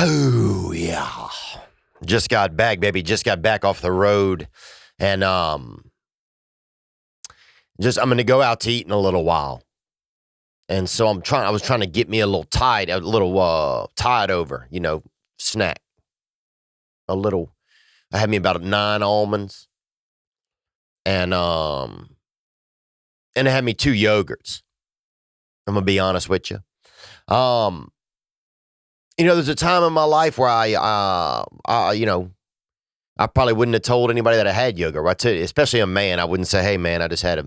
Oh, yeah. Just got back, baby. Just got back off the road. And I'm going to go out to eat in a little while. And so I was trying to get me a little tied over, snack. I had me about 9 almonds. And it had me 2 yogurts. I'm going to be honest with you. There's a time in my life where I probably wouldn't have told anybody that I had yogurt, right? Especially a man. I wouldn't say, hey, man, I just had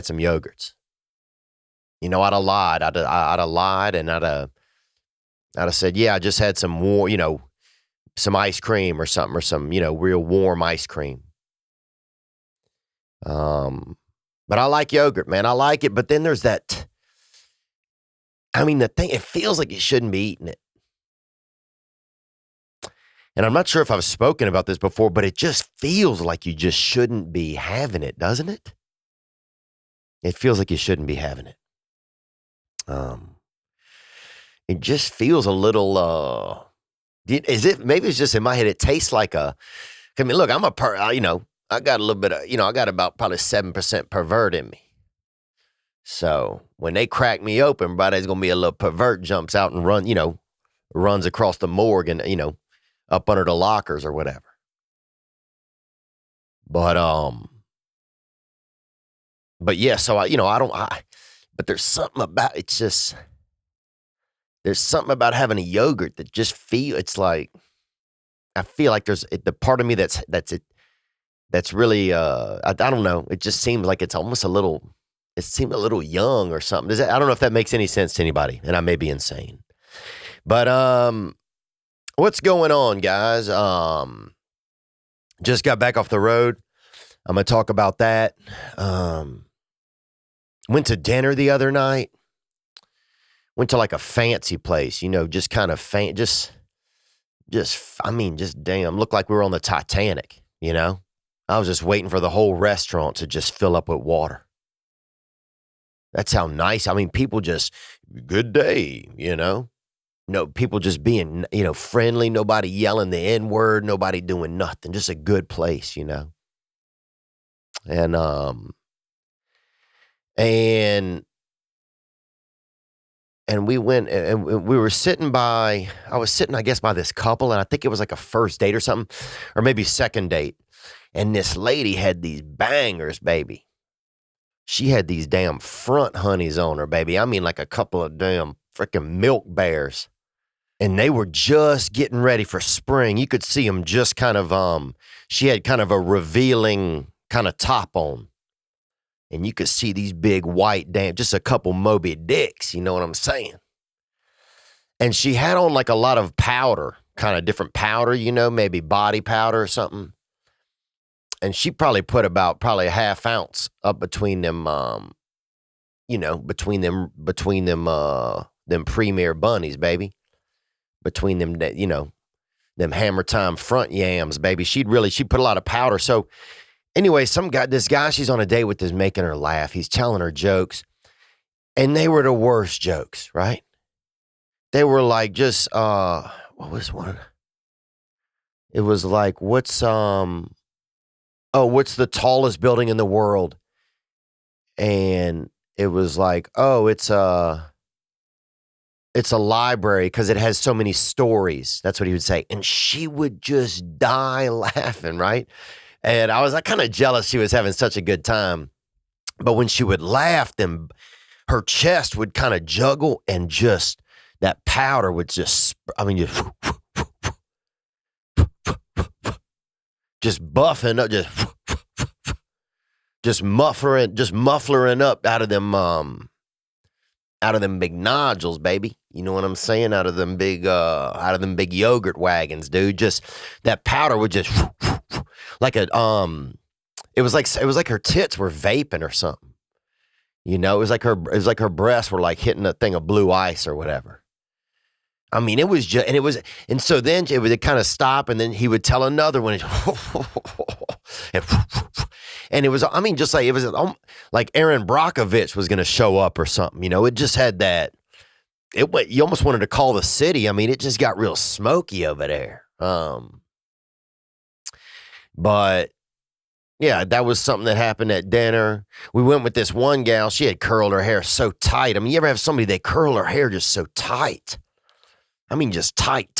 some yogurts. I'd have lied. I'd have lied, and I'd have said, yeah, I just had some warm, some ice cream or something, or some, real warm ice cream. But I like yogurt, man. I like it. But then there's that, the thing, it feels like you shouldn't be eating it. And I'm not sure if I've spoken about this before, but it just feels like you just shouldn't be having it, doesn't it? It feels like you shouldn't be having it. It just feels a little, maybe it's just in my head, it tastes like look, I got a little bit of, I got about probably 7% pervert in me. So when they crack me open, everybody's going to be a little pervert jumps out and runs across the morgue and, up under the lockers or whatever. But yeah, so but there's something about, there's something about having a yogurt that just it's like, I feel like there's the part of me that's really, I don't know. It just seems like it's almost it seemed a little young or something. I don't know if that makes any sense to anybody, and I may be insane. But what's going on, guys? Just got back off the road. I'm going to talk about that. Went to dinner the other night. Went to like a fancy place, just kind of just damn, looked like we were on the Titanic, I was just waiting for the whole restaurant to just fill up with water. That's how nice. People just, good day, No, people just being, friendly, nobody yelling the N-word, nobody doing nothing, just a good place, And we went and we were I was sitting, I guess, by this couple, and I think it was like a first date or something, or maybe second date. And this lady had these bangers, baby. She had these damn front honeys on her, baby. Like a couple of damn freaking milk bears. And they were just getting ready for spring. You could see them just kind of, she had kind of a revealing kind of top on. And you could see these big white just a couple Moby Dicks, you know what I'm saying? And she had on like a lot of powder, kind of different powder, maybe body powder or something. And she probably put about a half ounce up between them, between them premier bunnies, baby. Between them, them Hammer Time front yams, baby. She put a lot of powder. So anyway, this guy she's on a date with is making her laugh. He's telling her jokes. And they were the worst jokes, right? They were like just, what was one? It was like, what's the tallest building in the world? And it was like, it's a library because it has so many stories. That's what he would say. And she would just die laughing, right? And I was kind of jealous she was having such a good time. But when she would laugh, then her chest would kind of juggle and just, that powder would just buffing up, just mufflering up out of them big nodules, baby. You know what I'm saying? Out of them big yogurt wagons, dude. Just that powder would just like it was like her tits were vaping or something. It was like her breasts were like hitting a thing of blue ice or whatever. It was just, and so then it would kind of stop, and then he would tell another one, and it was, just like, it was like Aaron Brockovich was going to show up or something, it just had that, you almost wanted to call the city. I mean, it just got real smoky over there. But yeah, that was something that happened at dinner. We went with this one gal. She had curled her hair so tight. I mean, you ever have somebody, they curl her hair just so tight? I mean, just tight.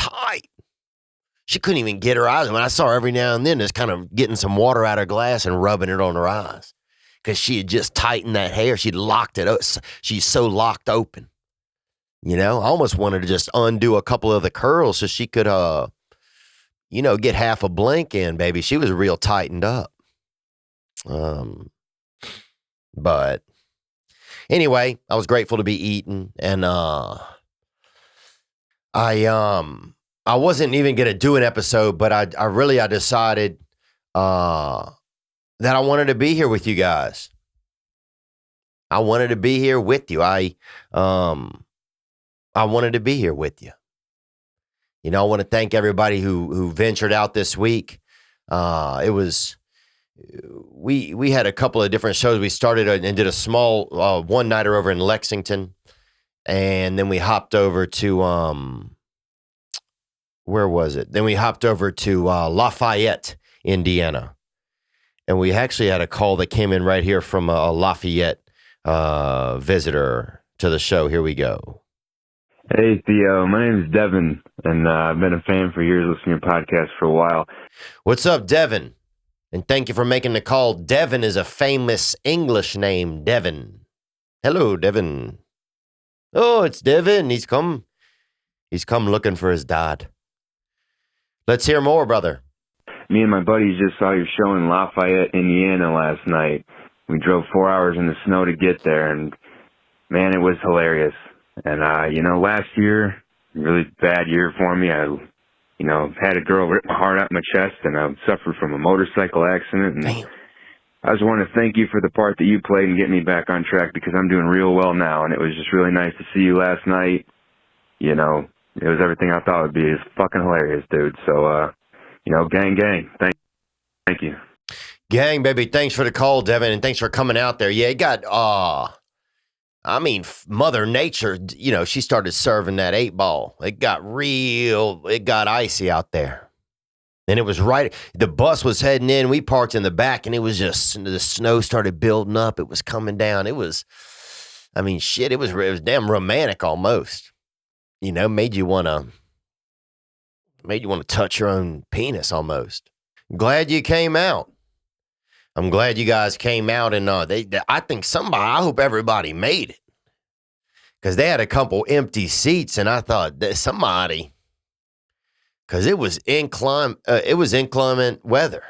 She couldn't even get her eyes. I mean, I saw her every now and then just kind of getting some water out of her glass and rubbing it on her eyes because she had just tightened that hair. She'd locked it up. She's so locked open. You know, I almost wanted to just undo a couple of the curls so she could, get half a blink in, baby. She was real tightened up. But anyway, I was grateful to be eating, and I wasn't even gonna do an episode, but I decided that I wanted to be here with you guys. I wanted to be here with you. I wanted to be here with you. You know, I want to thank everybody who ventured out this week. It was. We had a couple of different shows. We started and did a small one-nighter over in Lexington, and then we hopped over to where was it? Then we hopped over to Lafayette, Indiana, and we actually had a call that came in right here from a Lafayette visitor to the show. Here we go. Hey, Theo. My name is Devin, and I've been a fan for years, listening to your podcast for a while. What's up, Devin? And thank you for making the call. Devin is a famous English name, Devin. Hello, Devin. Oh, it's Devin. He's come looking for his dad. Let's hear more, brother. Me and my buddies just saw your show in Lafayette, Indiana last night. We drove 4 hours in the snow to get there, and man, it was hilarious. And, last year, really bad year for me. I had a girl rip my heart out my chest, and I suffered from a motorcycle accident. And Damn. I just want to thank you for the part that you played and getting me back on track, because I'm doing real well now. And it was just really nice to see you last night. You know, it was everything I thought it would be. It's fucking hilarious, dude. So, gang. Thank you. Gang, baby. Thanks for the call, Devin, and thanks for coming out there. Yeah, it got, Mother Nature, she started serving that 8-ball. It got icy out there. And it was the bus was heading in. We parked in the back, and it was just, the snow started building up. It was coming down. It was, it was damn romantic almost. Made you want to touch your own penis almost. Glad you came out. I'm glad you guys came out, and I hope everybody made it, because they had a couple empty seats, and I thought that somebody, because it was inclement weather.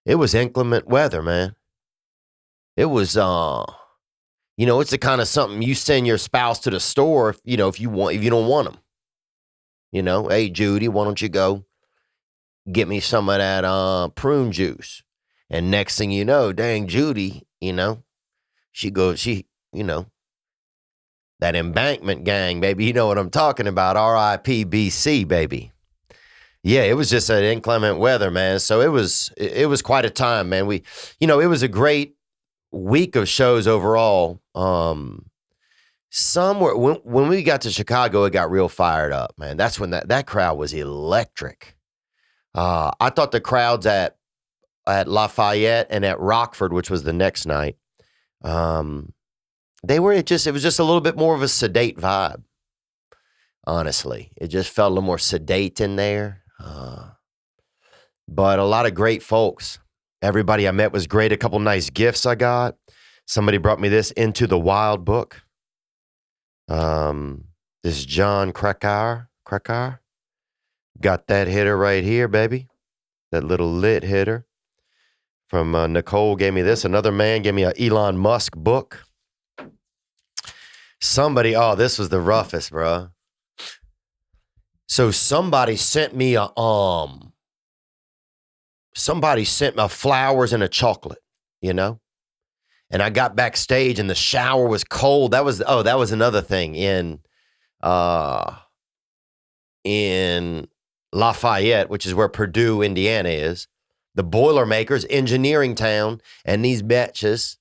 It was inclement weather, man. It was, it's the kind of something you send your spouse to the store, if you don't want them. Hey, Judy, why don't you go get me some of that prune juice? And next thing you know, dang, Judy, that embankment gang, baby. You know what I'm talking about. RIPBC, baby. Yeah, it was just an inclement weather, man. So it was quite a time, man. It was a great week of shows overall. Somewhere when we got to Chicago, it got real fired up, man. That's when that crowd was electric. I thought the crowds at Lafayette and at Rockford, which was the next night, it was just a little bit more of a sedate vibe. Honestly, it just felt a little more sedate in there. But a lot of great folks. Everybody I met was great. A couple nice gifts I got. Somebody brought me this Into the Wild book. This John Krakauer. Got that hitter right here, baby. That little lit hitter. From Nicole gave me this. Another man gave me an Elon Musk book. This was the roughest, bro. So somebody sent me flowers and a chocolate, and I got backstage and the shower was cold. That was another thing in Lafayette, which is where Purdue, Indiana is. The Boilermakers, engineering town, and these bitches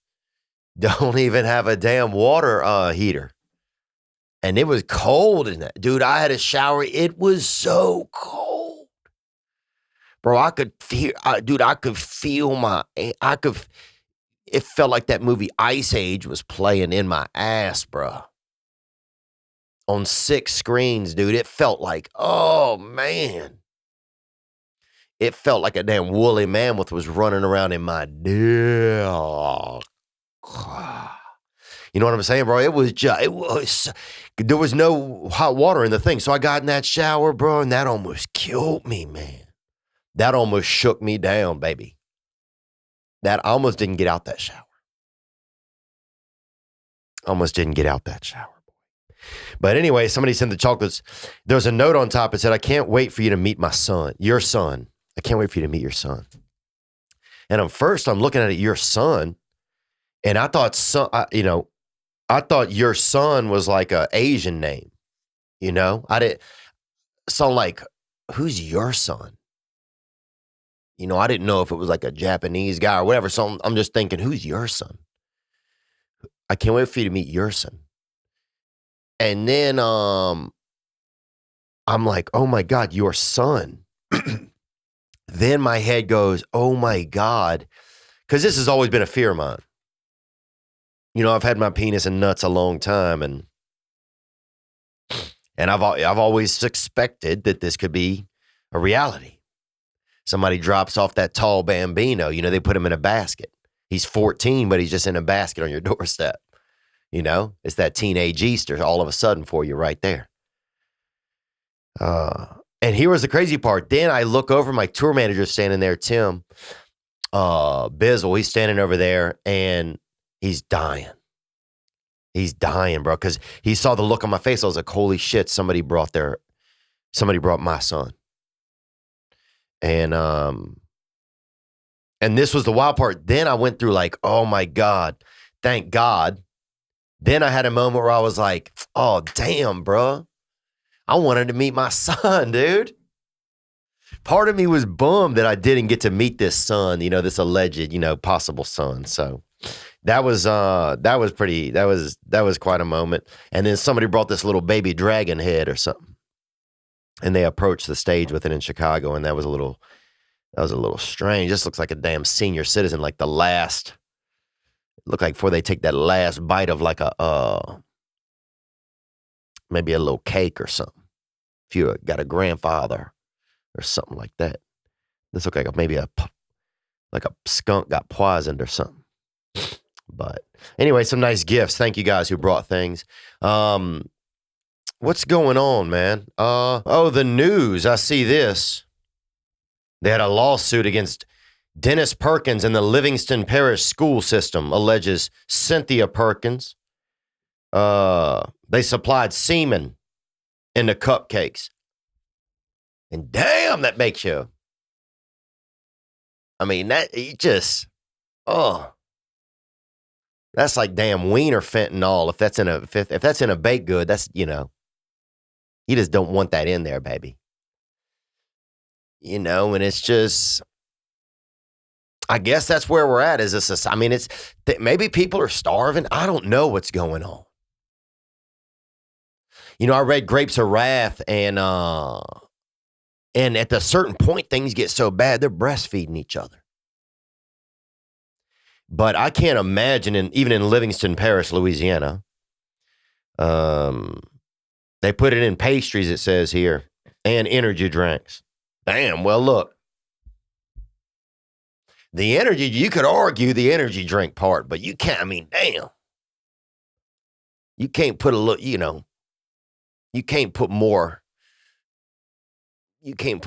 don't even have a damn water heater. And it was cold in that. Dude, I had a shower. It was so cold. Bro, I could feel, it felt like that movie Ice Age was playing in my ass, bro. On 6 screens, dude. It felt like, oh, man. It felt like a damn woolly mammoth was running around in my dick. You know what I'm saying, bro? There was no hot water in the thing. So I got in that shower, bro, and that almost killed me, man. That almost shook me down, baby. That I almost didn't get out that shower. But anyway, somebody sent the chocolates. There's a note on top that said, I can't wait for you to meet your son. I can't wait for you to meet your son. And I'm looking at it, your son, and I thought, I thought your son was like a Asian name, I didn't. So I'm like, who's your son? I didn't know if it was like a Japanese guy or whatever. So I'm just thinking, who's your son? I can't wait for you to meet your son. And then I'm like, oh my God, your son. Then my head goes, oh my God. Because this has always been a fear of mine. I've had my penis and nuts a long time, and I've always suspected that this could be a reality. Somebody drops off that tall bambino, they put him in a basket. He's 14, but he's just in a basket on your doorstep. It's that teenage Easter all of a sudden for you right there. And here was the crazy part. Then I look over, my tour manager standing there, Tim Bizzle. He's standing over there, and he's dying. He's dying, bro, because he saw the look on my face. I was like, holy shit, somebody brought my son. And this was the wild part. Then I went through like, oh my God, thank God. Then I had a moment where I was like, oh, damn, bro. I wanted to meet my son, dude. Part of me was bummed that I didn't get to meet this son, this alleged, possible son. So that was quite a moment. And then somebody brought this little baby dragon head or something. And they approached the stage with it in Chicago, and that was a little strange. This looks like a damn senior citizen, like the last. Look like before they take that last bite of like maybe a little cake or something. If you got a grandfather or something like that. This looked like maybe a skunk got poisoned or something. But anyway, some nice gifts. Thank you guys who brought things. What's going on, man? The news. I see this. They had a lawsuit against Dennis Perkins and the Livingston Parish school system, alleges Cynthia Perkins. They supplied semen in the cupcakes. And damn, that makes you. I mean, that's like damn wiener fentanyl. If that's in a baked good, that's, you just don't want that in there, baby. And it's just, I guess that's where we're at. Maybe people are starving. I don't know what's going on. I read Grapes of Wrath, and at a certain point, things get so bad, they're breastfeeding each other. But I can't imagine, even in Livingston Parish, Louisiana, they put it in pastries, it says here, and energy drinks. Damn, well, look. The energy, you could argue the energy drink part, but you can't, damn. You can't put you can't put more. You can't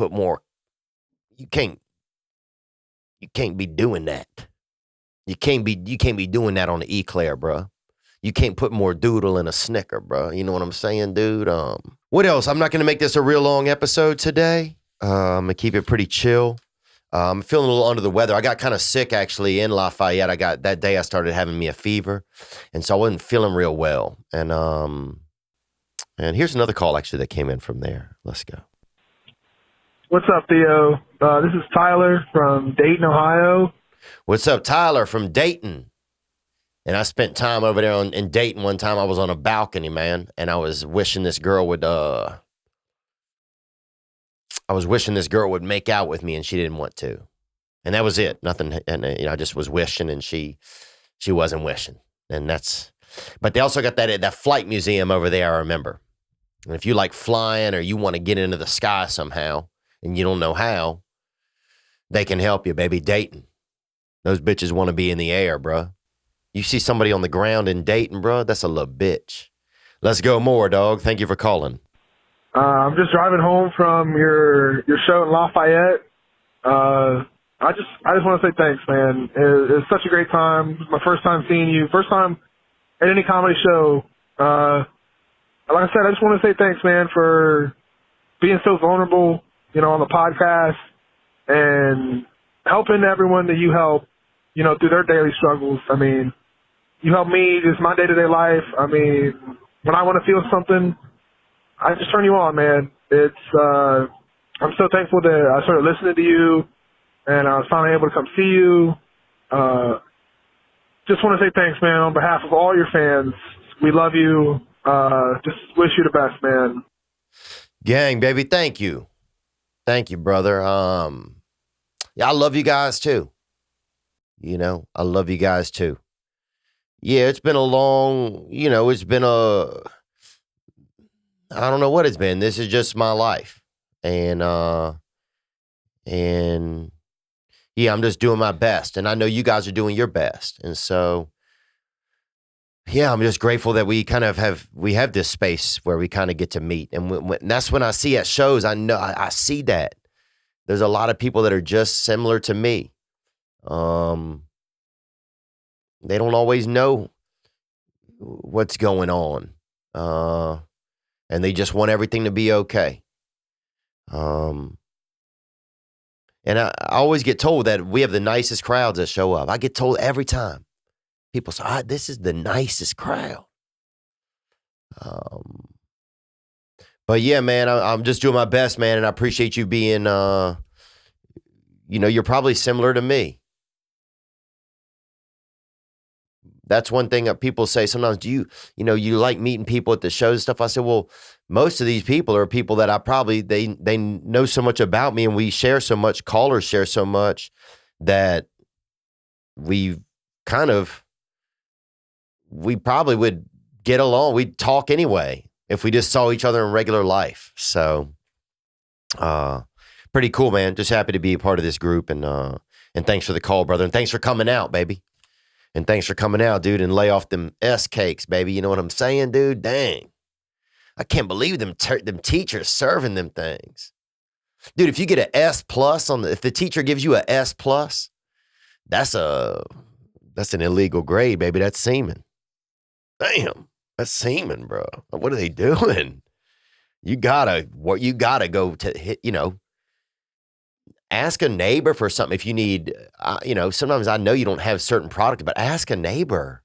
be doing that. You can't be doing that on the eclair, bro. You can't put more doodle in a Snicker, bro. You know what I'm saying, dude? What else? I'm not going to make this a real long episode today. I'm going to keep it pretty chill. I'm feeling a little under the weather. I got kind of sick, actually, in Lafayette. That day I started having me a fever, and so I wasn't feeling real well. And here's another call, actually, that came in from there. Let's go. What's up, Theo? This is Tyler from Dayton, Ohio. What's up, Tyler from Dayton? And I spent time over there in Dayton one time. I was on a balcony, man, and I was wishing this girl would make out with me, and she didn't want to. And that was it. Nothing. And I just was wishing, and she wasn't wishing. And but they also got that flight museum over there, I remember. And if you like flying or you want to get into the sky somehow and you don't know how, they can help you, baby. Dayton. Those bitches want to be in the air, bro. You see somebody on the ground in Dayton, bro, that's a little bitch. Let's go more, dog. Thank you for calling. I'm just driving home from your show in Lafayette. I just want to say thanks, man. It was such a great time. It was my first time seeing you. First time at any comedy show. Like I said, I just want to say thanks, man, for being so vulnerable, on the podcast and helping everyone that you help, through their daily struggles. I mean, you help me, just my day-to-day life. I mean, when I want to feel something, I just turn you on, man. I'm so thankful that I started listening to you and I was finally able to come see you. Just want to say thanks, man, on behalf of all your fans. We love you. Just wish you the best, man. Gang, baby, thank you. Thank you, brother. Yeah, I love you guys too. I love you guys too. Yeah, it's been a long, it's been I don't know what it's been. This is just my life. And yeah, I'm just doing my best. And I know you guys are doing your best. And so, yeah, I'm just grateful that we kind of have this space where we kind of get to meet. And that's when I see at shows, I know I see that there's a lot of people that are just similar to me. They don't always know what's going on. And they just want everything to be okay. And I always get told that we have the nicest crowds that show up. I get told every time. People say, this is the nicest crowd. But yeah, man, I'm just doing my best, man. And I appreciate you being, you're probably similar to me. That's one thing that people say sometimes, do you like meeting people at the shows and stuff? I said, well, most of these people are people that I probably, they know so much about me and we share so much, callers share so much that we probably would get along. We'd talk anyway if we just saw each other in regular life. So, pretty cool, man. Just happy to be a part of this group and thanks for the call, brother. And thanks for coming out, baby. And thanks for coming out, dude, and lay off them S cakes, baby. You know what I'm saying, dude? Dang. I can't believe them teachers serving them things. Dude, if you get an S plus if the teacher gives you an S plus, that's an illegal grade, baby. That's semen. Damn. That's semen, bro. What are they doing? You gotta go to hit, ask a neighbor for something if you need, sometimes I know you don't have certain product, but ask a neighbor.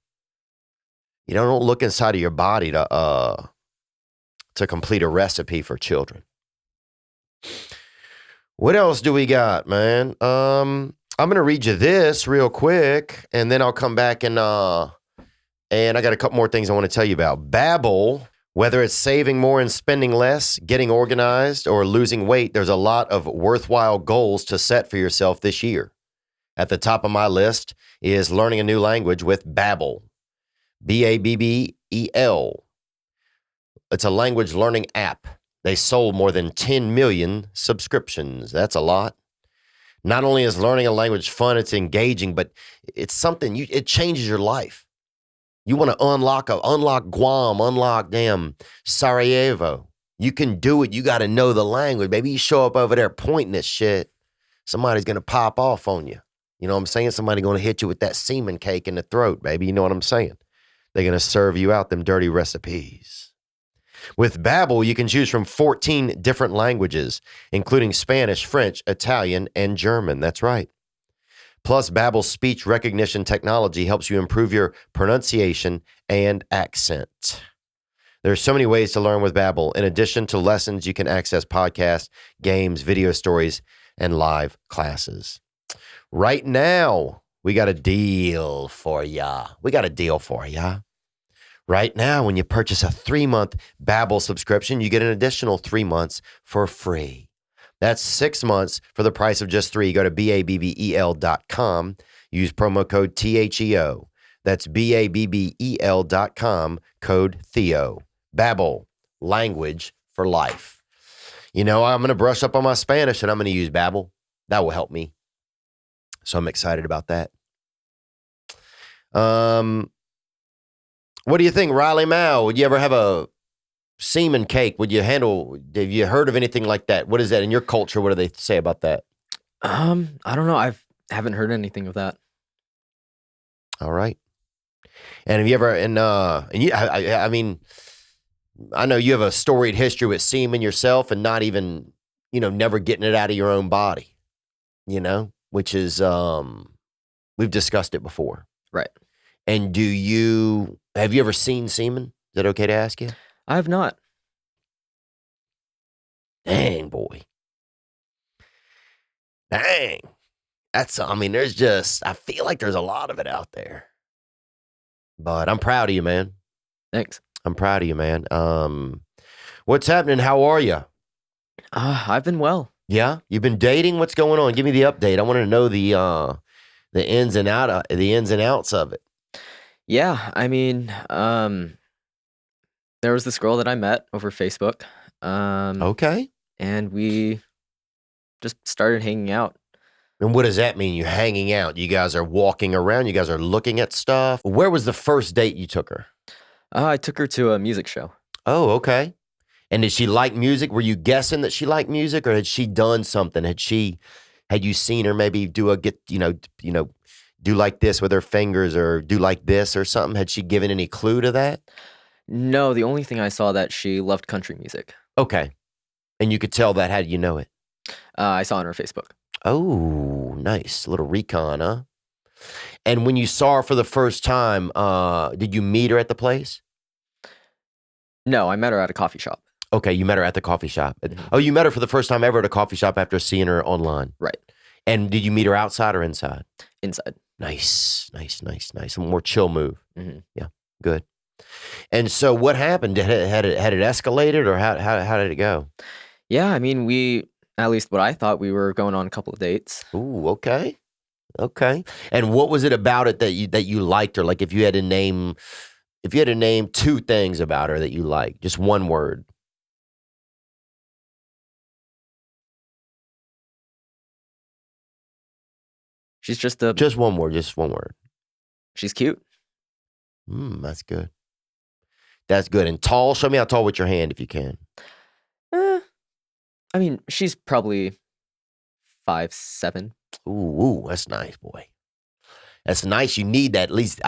Don't look inside of your body to complete a recipe for children. What else do we got, man? I'm going to read you this real quick, and then I'll come back and I got a couple more things I want to tell you about. Babbel. Whether it's saving more and spending less, getting organized, or losing weight, there's a lot of worthwhile goals to set for yourself this year. At the top of my list is learning a new language with Babbel. Babbel. It's a language learning app. They sold more than 10 million subscriptions. That's a lot. Not only is learning a language fun, it's engaging, but it's something, it changes your life. You want to unlock Guam, unlock damn Sarajevo. You can do it. You got to know the language. Baby, you show up over there pointing this shit, somebody's going to pop off on you. You know what I'm saying? Somebody going to hit you with that semen cake in the throat, baby. You know what I'm saying? They're going to serve you out them dirty recipes. With Babbel, you can choose from 14 different languages, including Spanish, French, Italian, and German. That's right. Plus, Babbel's speech recognition technology helps you improve your pronunciation and accent. There are so many ways to learn with Babbel. In addition to lessons, you can access podcasts, games, video stories, and live classes. Right now, We got a deal for ya. We got a deal for ya. Right now, when you purchase a 3-month Babbel subscription, you get an additional 3 months for free. That's 6 months for the price of just 3. Go to BABBEL.com. Use promo code THEO. That's BABBEL.com, code Theo. Babbel, language for life. You know, I'm going to brush up on my Spanish and I'm going to use Babbel. That will help me. So I'm excited about that. What do you think, Riley Mao? Would you ever have a semen cake? Have you heard of anything like that? What is that in your culture? What do they say about that? I don't know. Haven't heard anything of that. All right. And have you ever, I mean, I know you have a storied history with semen yourself and not even, never getting it out of your own body, which is, we've discussed it before. Right. And have you ever seen semen? Is that okay to ask you? I have not. Dang, boy. Dang. I feel like there's a lot of it out there. But I'm proud of you, man. Thanks. I'm proud of you, man. What's happening? How are you? I've been well. Yeah? You've been dating? What's going on? Give me the update. I want to know the ins and outs of it. Yeah, I mean, there was this girl that I met over Facebook. Okay. And we just started hanging out. And what does that mean? You're hanging out. You guys are walking around. You guys are looking at stuff. Where was the first date you took her? I took her to a music show. Oh, okay. And did she like music? Were you guessing that she liked music, or had she done something? Had you seen her maybe do like this with her fingers, or do like this or something? Had she given any clue to that? No, the only thing I saw that she loved country music. Okay. And you could tell that. How did you know it? I saw on her Facebook. Oh, nice. A little recon, huh? And when you saw her for the first time, did you meet her at the place? No, I met her at a coffee shop. Okay, you met her at the coffee shop. Mm-hmm. Oh, you met her for the first time ever at a coffee shop after seeing her online. Right. And did you meet her outside or inside? Inside. Nice. A more chill move. Mm-hmm. Yeah, good. And so what happened? Had it escalated, or how did it go? Yeah, I mean, at least what I thought, we were going on a couple of dates. Ooh, okay. And what was it about it that you liked her? Like, if you had to name 2 things about her that you liked, just one word. She's just one word. She's cute. That's good. That's good. And tall. Show me how tall with your hand if you can. I mean, she's probably 5'7". Ooh, that's nice, boy. That's nice. You need that. At least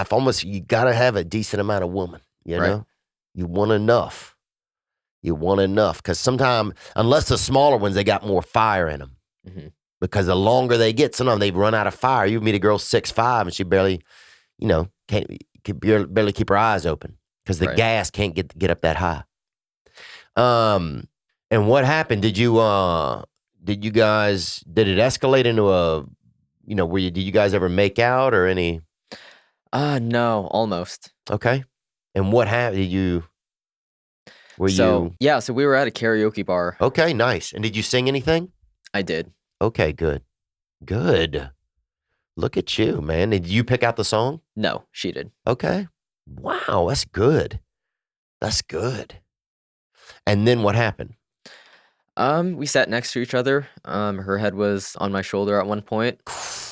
you gotta have a decent amount of woman. You know, Right. You want enough. Because sometimes, unless the smaller ones, they got more fire in them. Mm-hmm. Because the longer they get, sometimes they run out of fire. You meet a girl 6'5" and she barely, can barely keep her eyes open because the Right. gas can't get up that high. And what happened? Did it escalate into did you guys ever make out or any? No, almost. Okay. And what happened? So we were at a karaoke bar. Okay, nice. And did you sing anything? I did. Okay, good. Look at you, man. Did you pick out the song? No, she did. Okay. Wow, that's good. And then what happened? We sat next to each other. Her head was on my shoulder at one point.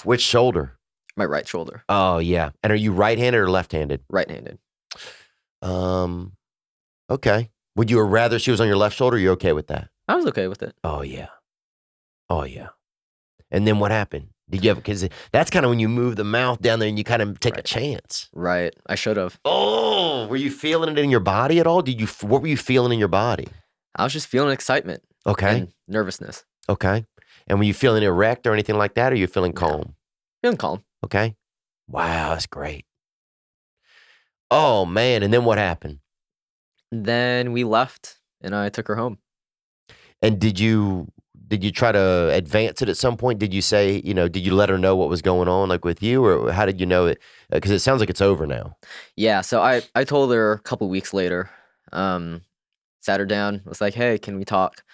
Which shoulder? My right shoulder. Oh, yeah. And are you right-handed or left-handed? Right-handed. Okay. Would you rather she was on your left shoulder? Or are you okay with that? I was okay with it. Oh, yeah. And then what happened? Did you ever, because that's kind of when you move the mouth down there and you kind of take a chance. Right. I should have. Oh, were you feeling it in your body at all? What were you feeling in your body? I was just feeling excitement. Okay. And nervousness. Okay. And were you feeling erect or anything like that? Or are you feeling calm? Feeling calm. Okay. Wow, that's great. Oh, man. And then what happened? Then we left and I took her home. And did you Did you try to advance it at some point? Did you say, did you let her know what was going on, like with you, or how did you know it? Because it sounds like it's over now. Yeah, so I told her a couple weeks later. Sat her down, was like, "Hey, can we talk?"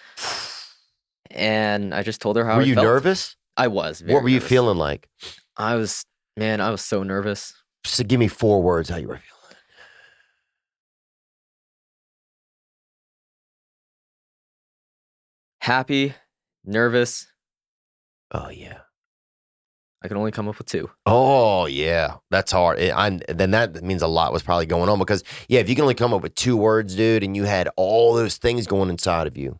And I just told her how Were I you felt. nervous? I was. Very What were you nervous. feeling like? I was so nervous. So give me 4 words how you were feeling. Happy, nervous. Oh, yeah. I can only come up with 2. Oh, yeah. That's hard. Then that means a lot was probably going on because, yeah, if you can only come up with 2 words, dude, and you had all those things going inside of you,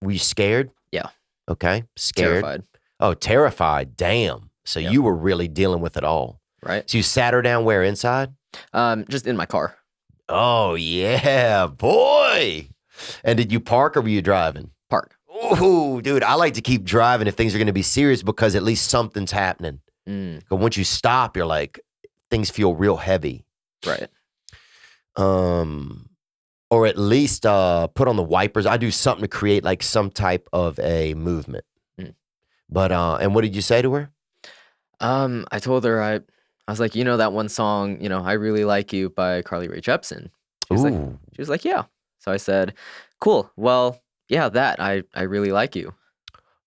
were you scared? Yeah. Okay. Scared. Terrified. Oh, terrified. Damn. So Yep. you were really dealing with it all. Right. So you sat her down where, inside? Just in my car. Oh, yeah, boy. And did you park or were you driving? Park. Ooh, dude, I like to keep driving if things are going to be serious because at least something's happening. But once you stop, you're like, things feel real heavy. Right. Or at least put on the wipers. I do something to create like some type of a movement. But and what did you say to her? I told her I was like, that one song, I Really Like You by Carly Rae Jepsen. She was like, yeah. So I said, cool. Well, yeah, that I really like you.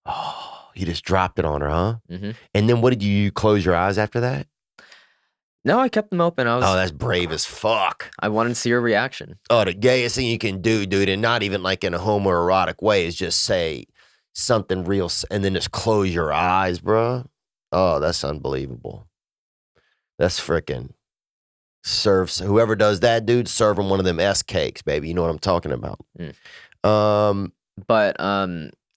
Oh, you just dropped it on her, huh? Mm-hmm. And then what did you close your eyes after that? No, I kept them open. Oh, that's brave as fuck. I wanted to see her reaction. Oh, the gayest thing you can do, dude, and not even like in a homoerotic way, is just say something real and then just close your eyes, bro. Oh, that's unbelievable. That's freaking serves. Whoever does that, dude, serve them one of them S cakes, baby. You know what I'm talking about. But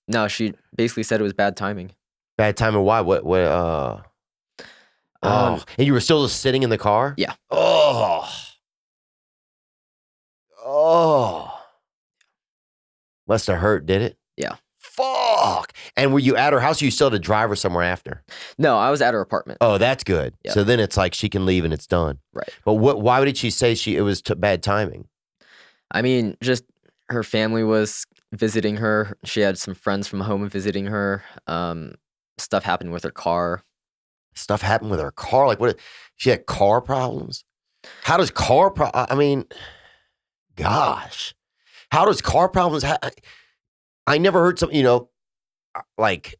no, she basically said it was bad timing. Bad timing? Why? What? And you were still just sitting in the car? Yeah. Oh. Must have hurt, did it? Yeah. Fuck. And were you at her house or you still had to drive her somewhere after? No, I was at her apartment. Oh, that's good. Yep. So then it's like she can leave and it's done. Right. But why did she say it was bad timing? I mean, just her family was visiting her. She had some friends from home visiting her. Stuff happened with her car. Stuff happened with her car? Like what? She had car problems? How does car I mean, gosh. How does car problems I never heard something, like,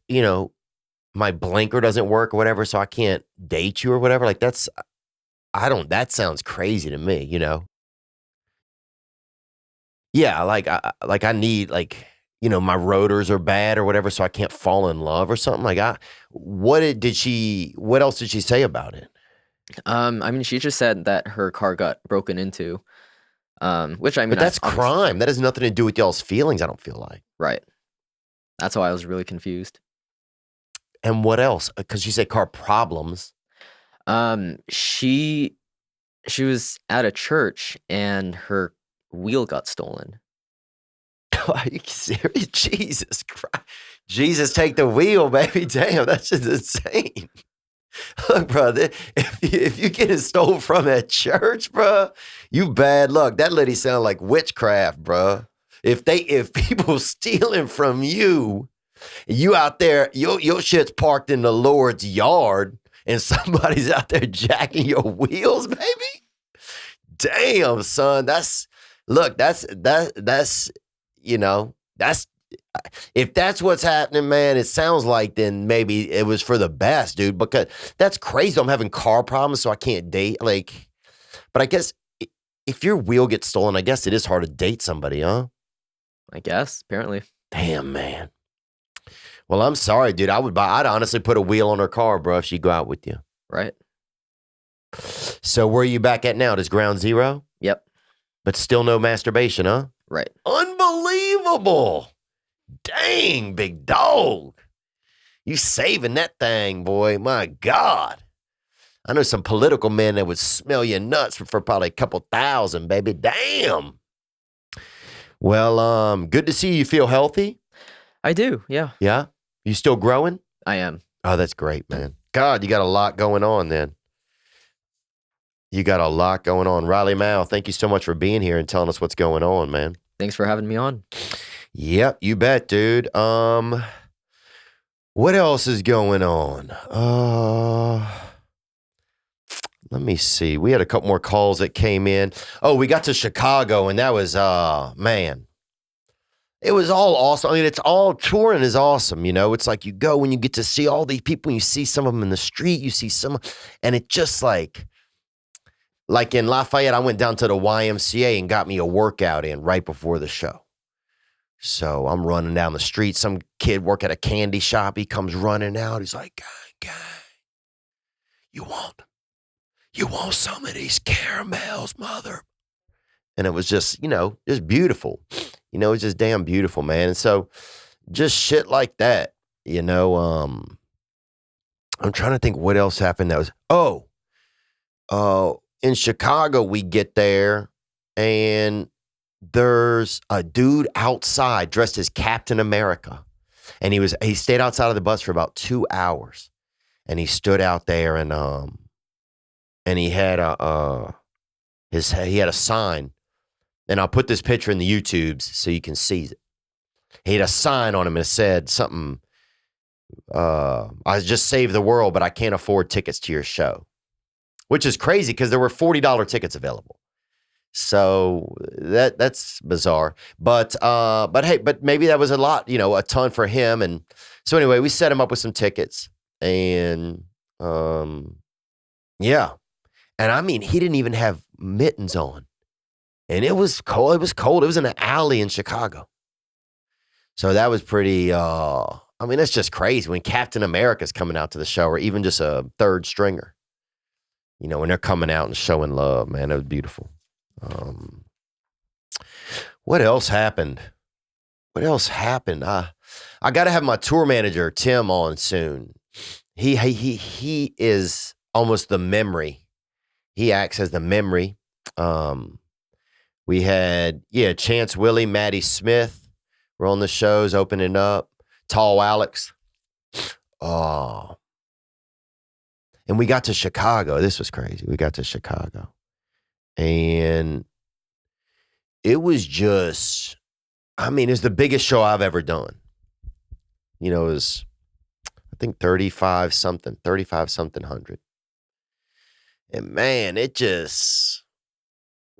my blinker doesn't work or whatever, so I can't date you or whatever. Like that sounds crazy to me, Yeah, like I need my rotors are bad or whatever, so I can't fall in love or something. Like what else did she say about it? I mean, she just said that her car got broken into. Which I mean, but that's crime. That has nothing to do with y'all's feelings, I don't feel like. Right. That's why I was really confused. And what else? Because you said car problems. She was at a church and her wheel got stolen. Are you serious? Jesus Christ. Jesus, take the wheel, baby. Damn, that's just insane. Look, brother, if you get it stolen from at church, bro, you bad luck. That lady sound like witchcraft, bro. If people stealing from you, you out there, your shit's parked in the Lord's yard, and somebody's out there jacking your wheels, baby. Damn, son, that's if that's what's happening, man, it sounds like then maybe it was for the best, dude, because that's crazy. I'm having car problems, so I can't date. But I guess if your wheel gets stolen, I guess it is hard to date somebody, huh? I guess, apparently. Damn, man. Well, I'm sorry, dude. I'd honestly put a wheel on her car, bro, if she'd go out with you. Right. So where are you back at now? Does ground zero? Yep. But still no masturbation, huh? Right. Unbelievable. Dang, big dog. You saving that thing, boy. My God. I know some political men that would smell your nuts for probably a couple thousand, baby. Damn. Well, good to see you feel healthy. I do, yeah. Yeah? You still growing? I am. Oh, that's great, man. God, you got a lot going on then. You got a lot going on. Riley Mao, thank you so much for being here and telling us what's going on, man. Thanks for having me on. Yep, you bet, dude. What else is going on? Let me see. We had a couple more calls that came in. Oh, we got to Chicago, and that was, man, it was all awesome. I mean, it's all touring is awesome. You know, it's like you go and you get to see all these people, and you see some of them in the street, you see some, and it just like in Lafayette, I went down to the YMCA and got me a workout in right before the show. So I'm running down the street. Some kid work at a candy shop. He comes running out. He's like, guy, you want some of these caramels, mother? And it was just, just beautiful. It's just damn beautiful, man. And so just shit like that, I'm trying to think what else happened. That was, in Chicago, we get there and there's a dude outside dressed as Captain America. And he stayed outside of the bus for about 2 hours. And he stood out there and he had he had a sign. And I'll put this picture in the YouTubes so you can see it. He had a sign on him and it said something, I just saved the world, but I can't afford tickets to your show. Which is crazy because there were $40 tickets available. So that's bizarre. But maybe that was a lot, a ton for him. And so anyway, we set him up with some tickets and yeah. And I mean, he didn't even have mittens on. And it was cold. It was cold. It was in an alley in Chicago. So that was pretty, that's just crazy when Captain America's coming out to the show or even just a third stringer. When they're coming out and showing love, man, it was beautiful. What else happened? I got to have my tour manager, Tim, on soon. He is almost the memory. He acts as the memory. We had, Chance Willie, Maddie Smith were on the shows opening up. Tall Alex. Oh. And we got to Chicago. This was crazy. We got to Chicago. And it was just, it was the biggest show I've ever done. It was, I think 35 something hundred. And man, it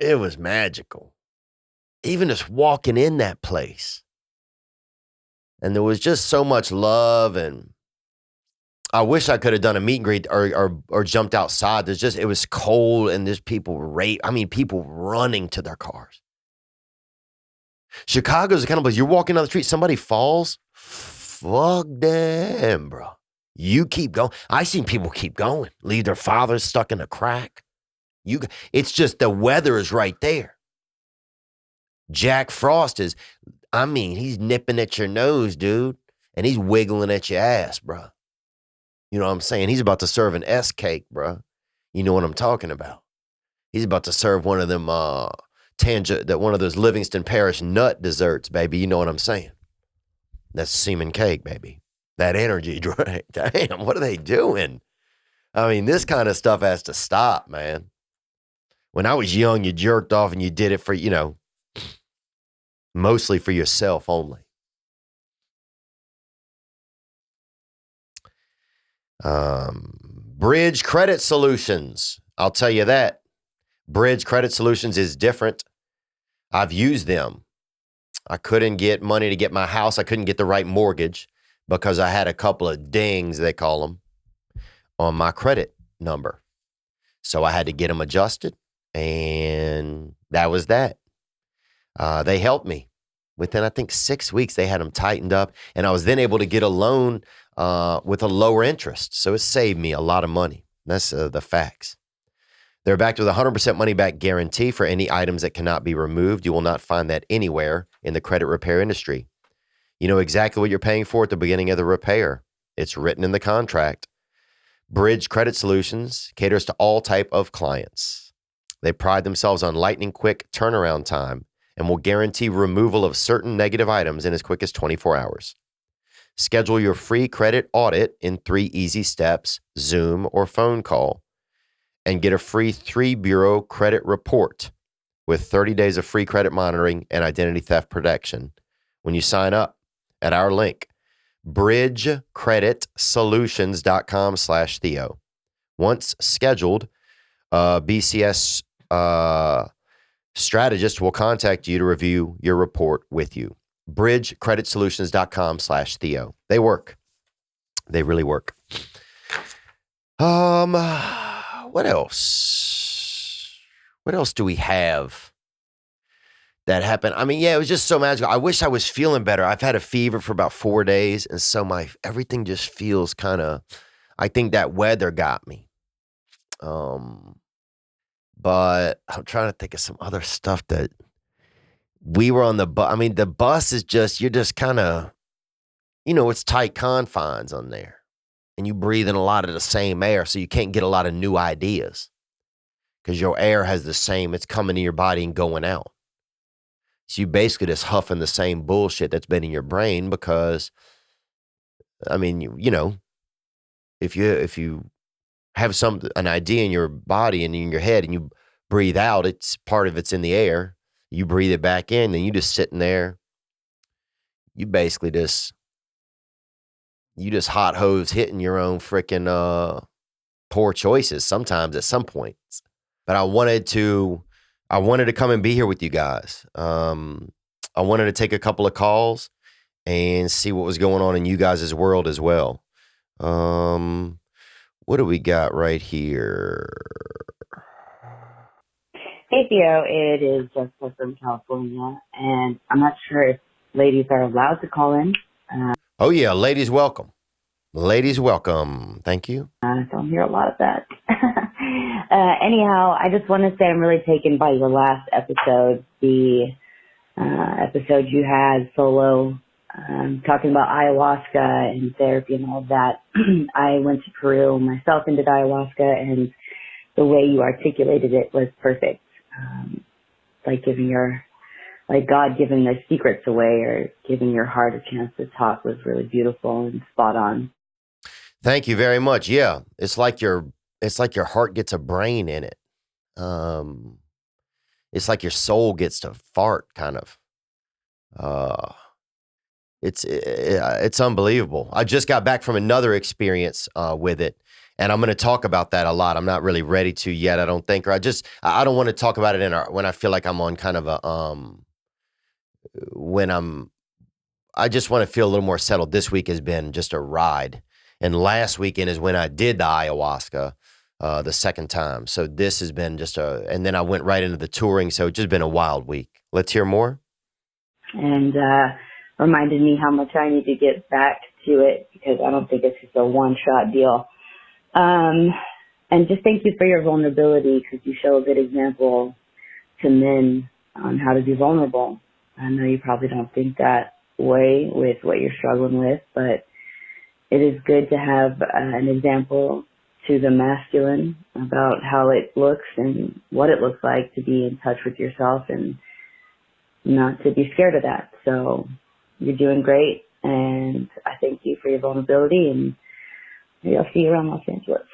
was magical. Even just walking in that place. And there was just so much love, and I wish I could have done a meet and greet or jumped outside. It was cold and there's people people running to their cars. Chicago's the kind of place you're walking down the street, somebody falls, fuck them, bro. You keep going. I seen people keep going, leave their fathers stuck in a crack. It's just the weather is right there. Jack Frost he's nipping at your nose, dude, and he's wiggling at your ass, bro. You know what I'm saying? He's about to serve an S cake, bro. You know what I'm talking about. He's about to serve one of them one of those Livingston Parish nut desserts, baby. You know what I'm saying? That's semen cake, baby. That energy drink. Damn, what are they doing? This kind of stuff has to stop, man. When I was young, you jerked off and you did it for, mostly for yourself only. Bridge Credit Solutions. I'll tell you that. Bridge Credit Solutions is different. I've used them. I couldn't get money to get my house. I couldn't get the right mortgage because I had a couple of dings, they call them, on my credit number. So I had to get them adjusted, and that was that. They helped me. Within, I think, 6 weeks, they had them tightened up, and I was then able to get a loan with a lower interest. So it saved me a lot of money. That's the facts. They're backed with a 100% money-back guarantee for any items that cannot be removed. You will not find that anywhere in the credit repair industry. You know exactly what you're paying for at the beginning of the repair. It's written in the contract. Bridge Credit Solutions caters to all type of clients. They pride themselves on lightning quick turnaround time and will guarantee removal of certain negative items in as quick as 24 hours. Schedule your free credit audit in 3 easy steps, Zoom or phone call, and get a free 3-bureau credit report with 30 days of free credit monitoring and identity theft protection when you sign up at our link, bridgecreditsolutions.com/Theo. Once scheduled, BCS strategist will contact you to review your report with you. bridgecreditsolutions.com/Theo. They work. They really work. What else? What else do we have that happened? I mean, yeah, it was just so magical. I wish I was feeling better. I've had a fever for about 4 days, and so everything just feels kind of, I think that weather got me. But I'm trying to think of some other stuff that we were on the bus. I mean, the bus is just, you're just kind of, it's tight confines on there. And you breathe in a lot of the same air, so you can't get a lot of new ideas because your air has the same, it's coming in your body and going out. So you basically just huffing the same bullshit that's been in your brain because, I mean, if you have an idea in your body and in your head and you breathe out, it's part of it's in the air. You breathe it back in, and you just sitting there. You basically just hot hose hitting your own freaking poor choices sometimes at some points. But I wanted to come and be here with you guys. I wanted to take a couple of calls and see what was going on in you guys' world as well. What do we got right here? Hey, Theo. It is Jessica from California, and I'm not sure if ladies are allowed to call in. Oh, yeah. Ladies, welcome. Ladies, welcome. Thank you. I don't hear a lot of that. Anyhow, I just want to say I'm really taken by your last episode, the episode you had solo, talking about ayahuasca and therapy and all of that. I went to Peru myself and did ayahuasca, and the way you articulated it was perfect. Like God giving their secrets away or giving your heart a chance to talk was really beautiful and spot on. Thank you very much. Yeah. It's like your heart gets a brain in it. It's like your soul gets to fart kind of. It's unbelievable. I just got back from another experience with it, and I'm going to talk about that a lot. I'm not really ready to yet, I don't think, or I don't want to talk about it when I feel like I'm on kind of a I just want to feel a little more settled. This week has been just a ride. And last weekend is when I did the ayahuasca the second time. So this has been and then I went right into the touring. So it's just been a wild week. Let's hear more. And reminded me how much I need to get back to it because I don't think it's just a one-shot deal. And just thank you for your vulnerability because you show a good example to men on how to be vulnerable. I know you probably don't think that way with what you're struggling with, but it is good to have an example to the masculine about how it looks and what it looks like to be in touch with yourself and not to be scared of that. So you're doing great, and I thank you for your vulnerability, and maybe I'll see you around Los Angeles.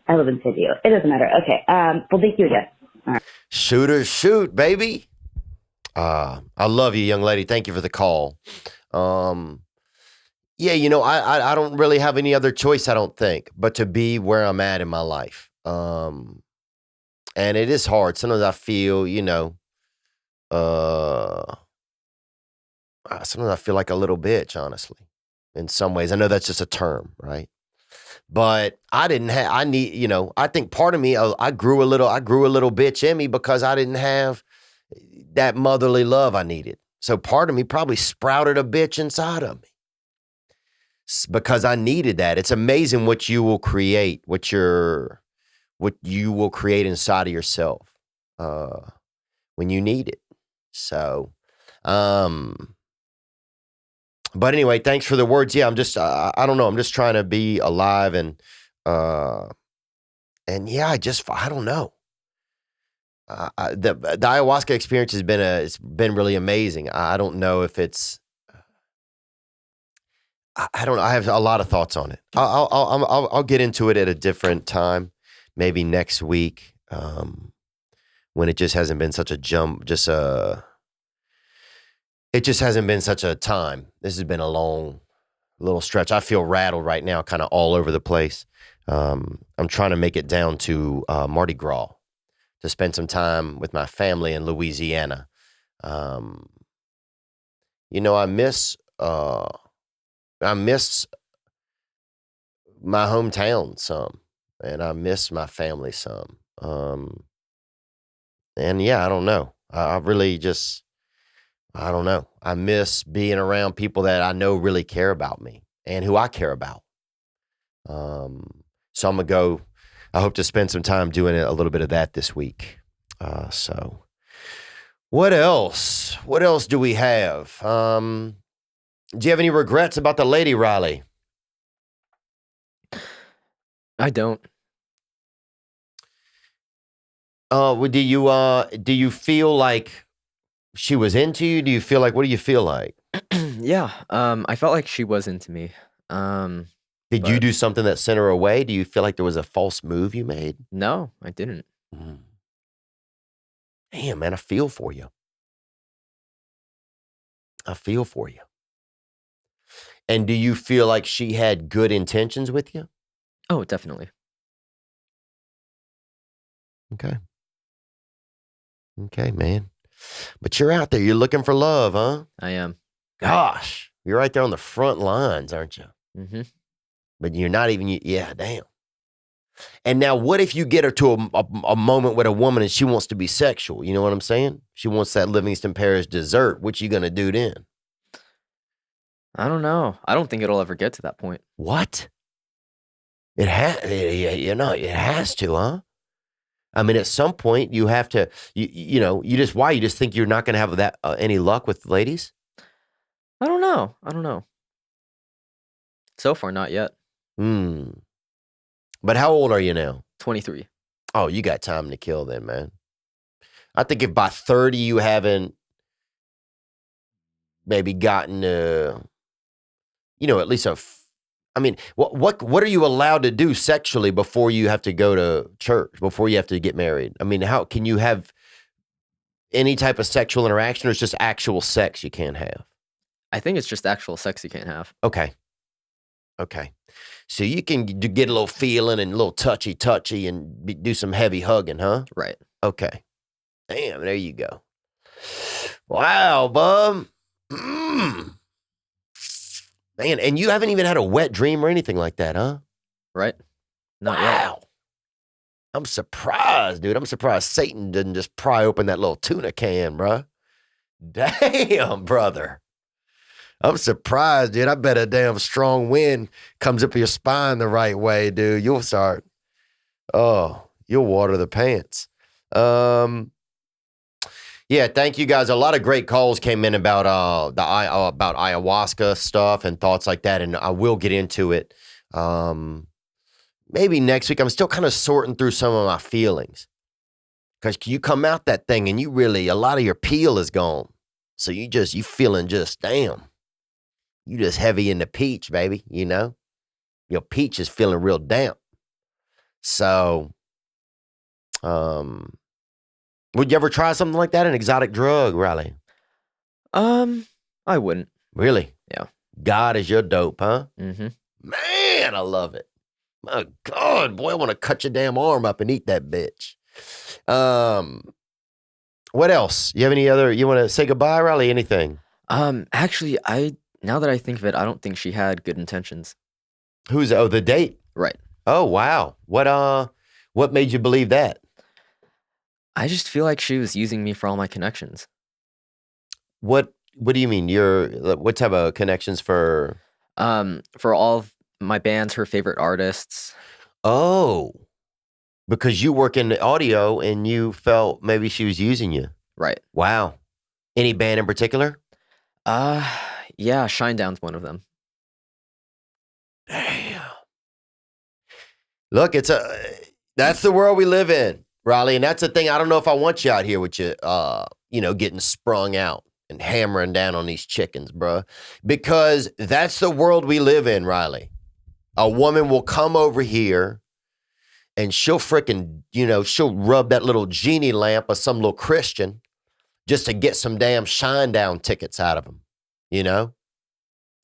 I live in San Diego. It doesn't matter. Okay. Well, thank you again. All right. Shooters shoot, baby. I love you, young lady. Thank you for the call. Yeah, I don't really have any other choice, I don't think, but to be where I'm at in my life. And it is hard. Sometimes I feel, sometimes I feel like a little bitch, honestly, in some ways. I know that's just a term, right? But I think part of me, I grew a little bitch in me because I didn't have that motherly love I needed. So part of me probably sprouted a bitch inside of me because I needed that. It's amazing what you will create, what you will create inside of yourself when you need it. So, but anyway, thanks for the words. Yeah, I'm just, I don't know. I'm just trying to be alive and yeah, I don't know. The ayahuasca experience has it's been really amazing. I don't know if it's, I don't know. I have a lot of thoughts on it. I'll get into it at a different time, maybe next week, when it just hasn't been such a jump, it just hasn't been such a time. This has been a long a little stretch. I feel rattled right now, kind of all over the place. I'm trying to make it down to Mardi Gras to spend some time with my family in Louisiana. You know, I miss my hometown some, and I miss my family some. And yeah, I don't know. I really just, I don't know. I miss being around people that I know really care about me and who I care about. So I'm gonna go. I hope to spend some time doing a little bit of that this week. So what else? What else do we have? Do you have any regrets about the lady, Riley? I don't. Do you feel like she was into you? Do you feel like, what do you feel like? Yeah. I felt like she was into me. Did you But- do something that sent her away? Do you feel like there was a false move you made? No, I didn't. Damn, man, I feel for you. I feel for you. And do you feel like she had good intentions with you? Oh, definitely. Okay. Okay, man. But you're out there. You're looking for love, huh? I am. Gosh, you're right there on the front lines, aren't you? Mm-hmm. But you're not even, yeah, damn. And now what if you get her to a moment with a woman and she wants to be sexual? You know what I'm saying? She wants that Livingston Parish dessert. What you going to do then? I don't know. I don't think it'll ever get to that point. What? It has to, huh? I mean, at some point you have to, you just think you're not going to have that any luck with ladies? I don't know. So far, not yet. But how old are you now? 23. Oh, you got time to kill then, man. I think if by 30 you haven't maybe gotten at least what are you allowed to do sexually before you have to go to church, before you have to get married? I mean, how can you have any type of sexual interaction, or it's just actual sex you can't have? I think it's just actual sex you can't have. Okay. So you can get a little feeling and a little touchy and do some heavy hugging, huh? Right. Okay. Damn, there you go. Wow, bub. Man, and you haven't even had a wet dream or anything like that, huh? Right. Not Wow. yet. I'm surprised, dude. I'm surprised Satan didn't just pry open that little tuna can, bruh. Damn, brother. I'm surprised, dude. I bet a damn strong wind comes up your spine the right way, dude. You'll water the pants. Yeah, thank you guys. A lot of great calls came in about about ayahuasca stuff and thoughts like that, and I will get into it. Maybe next week. I'm still kind of sorting through some of my feelings, because you come out that thing and a lot of your peel is gone. So you feeling just damn. You just heavy in the peach, baby, you know? Your peach is feeling real damp. So, would you ever try something like that, an exotic drug, Riley? I wouldn't. Really? Yeah. God is your dope, huh? Mm-hmm. Man, I love it. My God, boy, I want to cut your damn arm up and eat that bitch. What else? You have any other, you want to say goodbye, Riley? Anything? Actually, now that I think of it, I don't think she had good intentions. The date? Right. Oh, wow. What made you believe that? I just feel like she was using me for all my connections. What do you mean? What type of connections for? For all of my bands, her favorite artists. Oh, because you work in the audio and you felt maybe she was using you. Right. Wow. Any band in particular? Yeah, Shinedown's one of them. Damn. Look, that's the world we live in, Riley, and that's the thing. I don't know if I want you out here with you, getting sprung out and hammering down on these chickens, bruh, because that's the world we live in, Riley. A woman will come over here and she'll she'll rub that little genie lamp of some little Christian just to get some damn Shinedown tickets out of him, you know?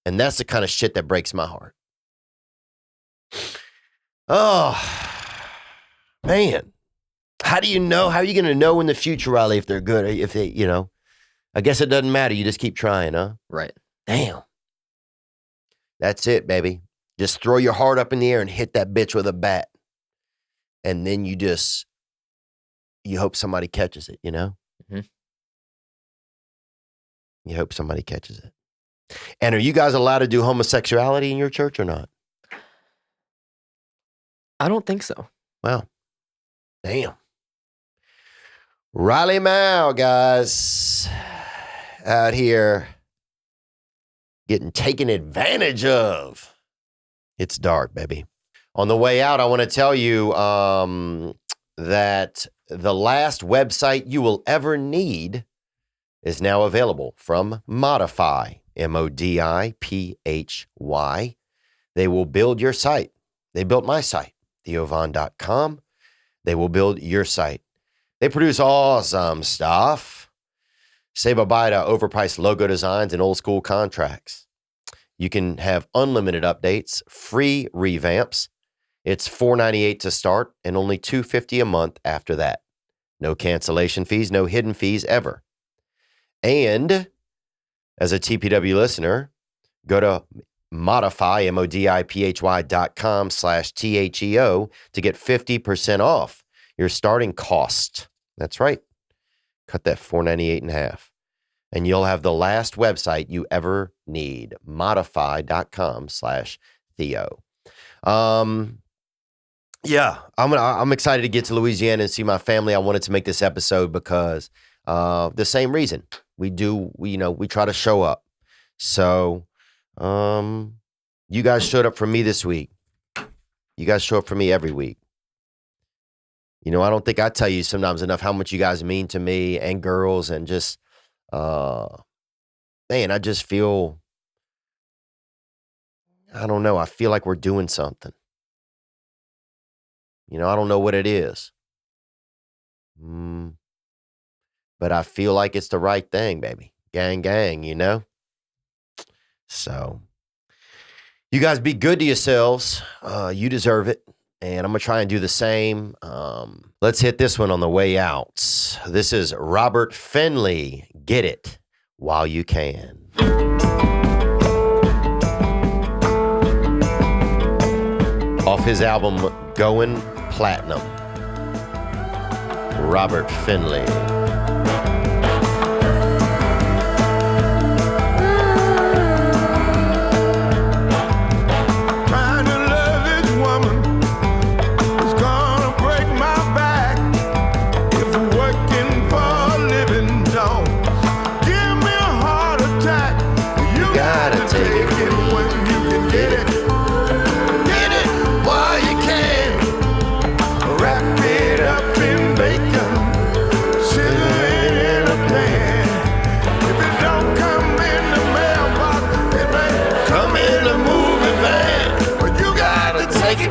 And that's the kind of shit that breaks my heart. Oh, man. How do you know? How are you going to know in the future, Riley, if they're good? If they, I guess it doesn't matter. You just keep trying, huh? Right. Damn. That's it, baby. Just throw your heart up in the air and hit that bitch with a bat. And then you hope somebody catches it, Mm-hmm. You hope somebody catches it. And are you guys allowed to do homosexuality in your church or not? I don't think so. Wow. Damn. Riley Mao, guys, out here getting taken advantage of. It's dark, baby. On the way out, I want to tell you that the last website you will ever need is now available from Modify, MODIPHY. They will build your site. They built my site, theovon.com. They will build your site. They produce awesome stuff. Say bye-bye to overpriced logo designs and old school contracts. You can have unlimited updates, free revamps. It's $4.98 to start and only $2.50 a month after that. No cancellation fees, no hidden fees ever. And as a TPW listener, go to Modify, MODIPHY.com/THEO to get 50% off your starting cost. That's right. Cut that $4.98 in half. And you'll have the last website you ever need. Modify.com/Theo. Yeah, I'm excited to get to Louisiana and see my family. I wanted to make this episode because the same reason. We try to show up. So you guys showed up for me this week. You guys show up for me every week. I don't think I tell you sometimes enough how much you guys mean to me and girls, and just, man, I just feel, I don't know. I feel like we're doing something. I don't know what it is. But I feel like it's the right thing, baby. Gang, gang, So you guys be good to yourselves. You deserve it. And I'm going to try and do the same. Let's hit this one on the way out. This is Robert Finley. Get it while you can. Off his album, Going Platinum. Robert Finley.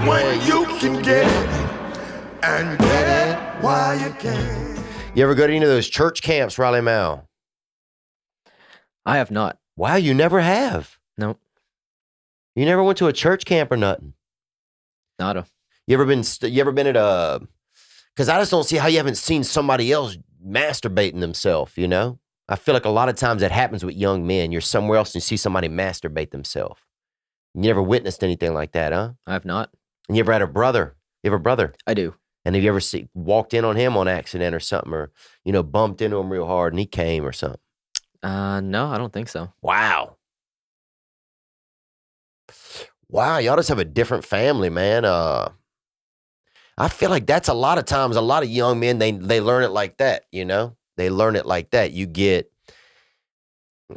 When you can get it and get it while you can. You ever go to any of those church camps, Riley Mao? I have not. Wow, you never have? Nope. You never went to a church camp or nothing? Nada. You ever been at a, because I just don't see how you haven't seen somebody else masturbating themselves, I feel like a lot of times that happens with young men. You're somewhere else and you see somebody masturbate themselves. You never witnessed anything like that, huh? I have not. And you ever had a brother? You have a brother? I do. And have you ever walked in on him on accident or something, or, bumped into him real hard and he came or something? No, I don't think so. Wow. Wow, y'all just have a different family, man. I feel like that's a lot of times, a lot of young men, they learn it like that, They learn it like that.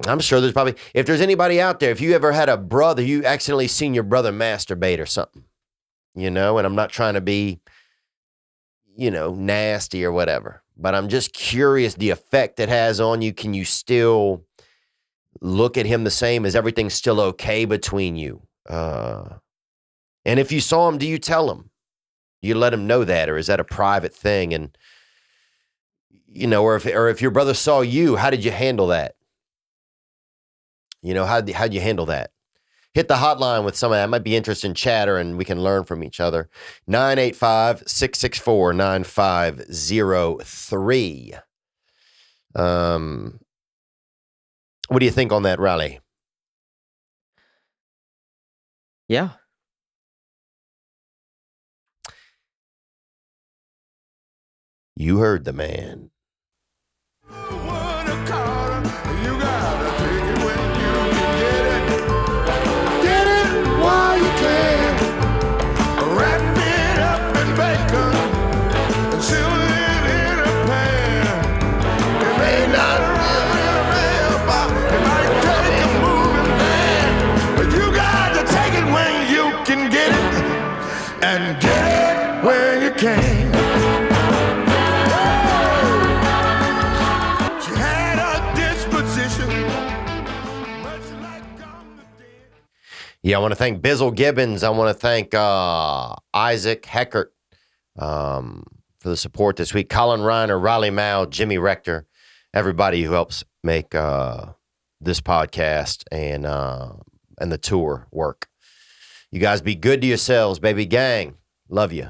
I'm sure there's probably, if there's anybody out there, if you ever had a brother, you accidentally seen your brother masturbate or something, and I'm not trying to be, nasty or whatever, but I'm just curious the effect it has on you. Can you still look at him the same? Is everything still okay between you? And if you saw him, do you tell him? You let him know that, or is that a private thing? And, or if your brother saw you, how did you handle that? How'd you handle that? hit the hotline with some of that. Might be interesting chatter and we can learn from each other. 985-664-9503. What do you think on that, Riley? Yeah. You heard the man. And get it when you can. She had a disposition, much like on the dead. Yeah, I want to thank Bizzle Gibbons. I want to thank Isaac Heckert for the support this week. Colin Reiner, Riley Mao, Jimmy Rector, everybody who helps make this podcast and the tour work. You guys be good to yourselves, baby gang. Love you.